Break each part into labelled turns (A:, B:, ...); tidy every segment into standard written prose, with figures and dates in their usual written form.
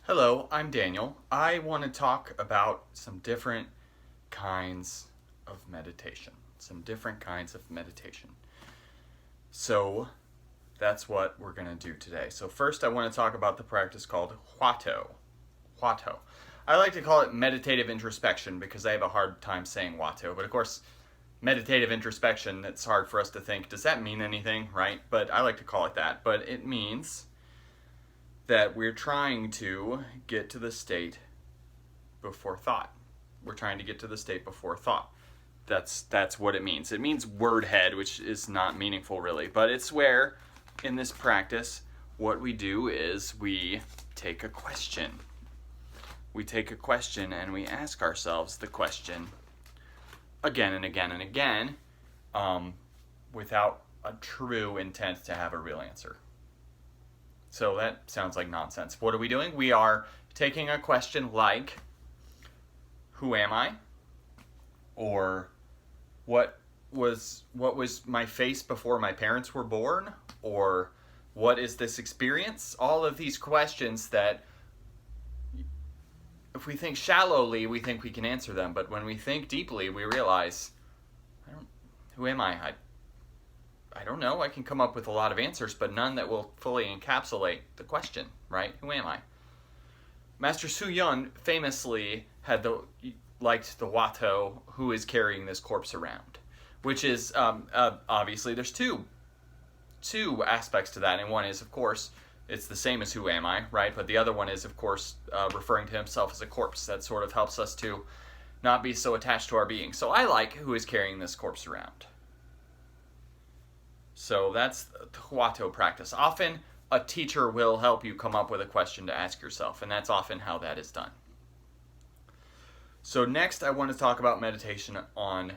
A: Hello, I'm Daniel. I want to talk about some different kinds of meditation. So that's what we're going to do today. So first I want to talk about the practice called Huatou. Huatou. I like to call it meditative introspection because I have a hard time saying Huatou, but of course meditative introspection, it's hard for us to think, does that mean anything, right? But I like to call it that. But it means that we're trying to get to the state before thought. We're trying to get to the state before thought. That's what it means. It means word head, which is not meaningful really, but it's where in this practice what we do is we take a question. We take a question and we ask ourselves the question again and again and again, without a true intent to have a real answer. So that sounds like nonsense. What are we doing? We are taking a question like, who am I? Or what was my face before my parents were born? Or what is this experience? All of these questions that if we think shallowly, we think we can answer them. But when we think deeply, we realize, who am I? I don't know. I can come up with a lot of answers, but none that will fully encapsulate the question, right? Who am I? Master Su Yun famously liked the Huatou, who is carrying this corpse around, which is obviously there's two aspects to that, and one is, of course, it's the same as who am I, right? But the other one is, of course, referring to himself as a corpse. That sort of helps us to not be so attached to our being. So I like who is carrying this corpse around. So that's the Huatou practice. Often a teacher will help you come up with a question to ask yourself, and that's often how that is done. So next I want to talk about meditation on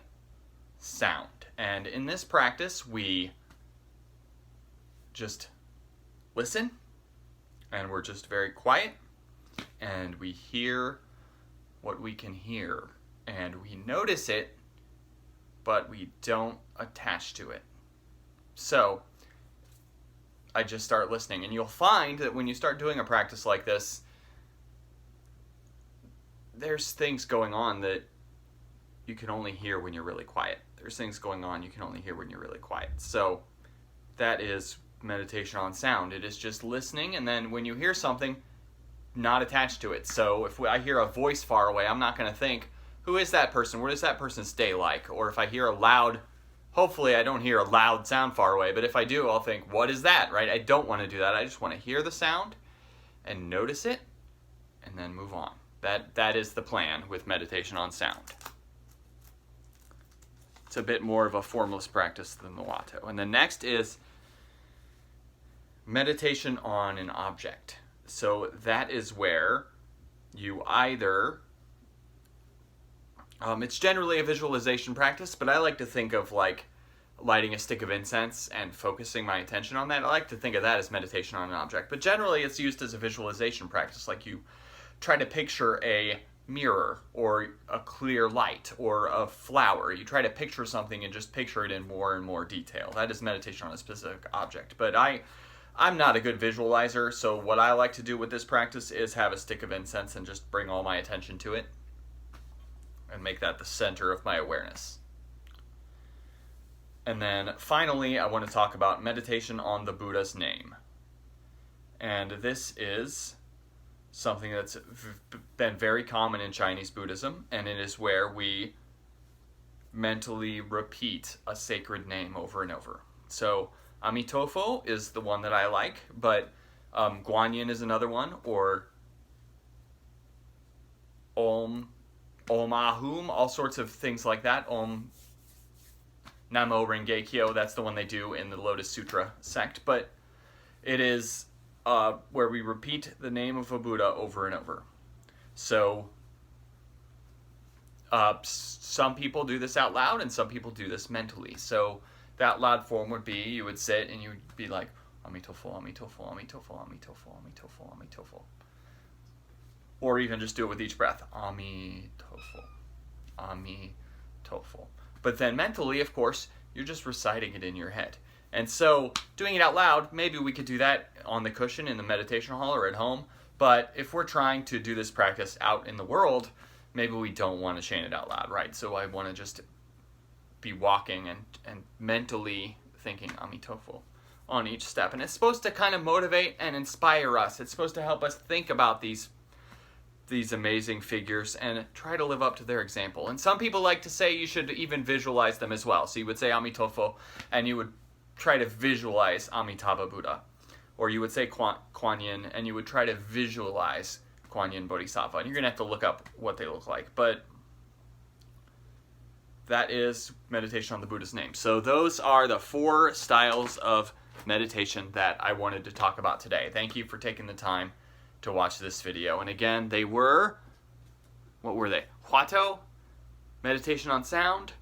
A: sound. And in this practice we just listen, and we're just very quiet, and we hear what we can hear, and we notice it, but we don't attach to it. So I just start listening, and you'll find that when you start doing a practice like this, there's things going on that you can only hear when you're really quiet. There's things going on you can only hear when you're really quiet. So that is meditation on sound. It is just listening, and then when you hear something, not attached to it. So if I hear a voice far away, I'm not going to think, who is that person? What is that person's day like? Or if I hear a loud, hopefully I don't hear a loud sound far away, but if I do, I'll think, what is that, right? I don't want to do that. I just want to hear the sound and notice it and then move on. That is the plan with meditation on sound. It's a bit more of a formless practice than the Huatou. And the next is meditation on an object. So that is where you either it's generally a visualization practice, but I like to think of like lighting a stick of incense and focusing my attention on that. I like to think of that as meditation on an object, but generally it's used as a visualization practice, like you try to picture a mirror or a clear light or a flower. You try to picture something and just picture it in more and more detail. That is meditation on a specific object. But I'm not a good visualizer, so what I like to do with this practice is have a stick of incense and just bring all my attention to it and make that the center of my awareness. And then finally, I want to talk about meditation on the Buddha's name. And this is something that's been very common in Chinese Buddhism, and it is where we mentally repeat a sacred name over and over. So Amitofo is the one that I like, but Guanyin is another one, or Om Ahum, all sorts of things like that. Om Namo Renge Kyo, that's the one they do in the Lotus Sutra sect, but it is where we repeat the name of a Buddha over and over. So some people do this out loud and some people do this mentally. So that loud form would be, you would sit and you would be like, Amitofo, Amitofo, Amitofo, Amitofo, Amitofo, Amitofo. Or even just do it with each breath. Amitofo, Amitofo. But then mentally, of course, you're just reciting it in your head. And so doing it out loud, maybe we could do that on the cushion in the meditation hall or at home. But if we're trying to do this practice out in the world, maybe we don't want to chant it out loud, right? So I want to just be walking and mentally thinking Amitofo on each step. And it's supposed to kind of motivate and inspire us. It's supposed to help us think about these amazing figures and try to live up to their example. And some people like to say you should even visualize them as well. So you would say Amitofo and you would try to visualize Amitabha Buddha. Or you would say Kuan Yin and you would try to visualize Kuan Yin Bodhisattva. And you're going to have to look up what they look like. But that is meditation on the Buddha's name. So those are the 4 styles of meditation that I wanted to talk about today. Thank you for taking the time to watch this video. And again, they were, what were they? Hwato, meditation on sound,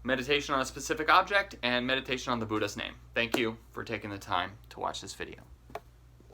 A: meditation on a specific object, and meditation on the Buddha's name. Thank you for taking the time to watch this video.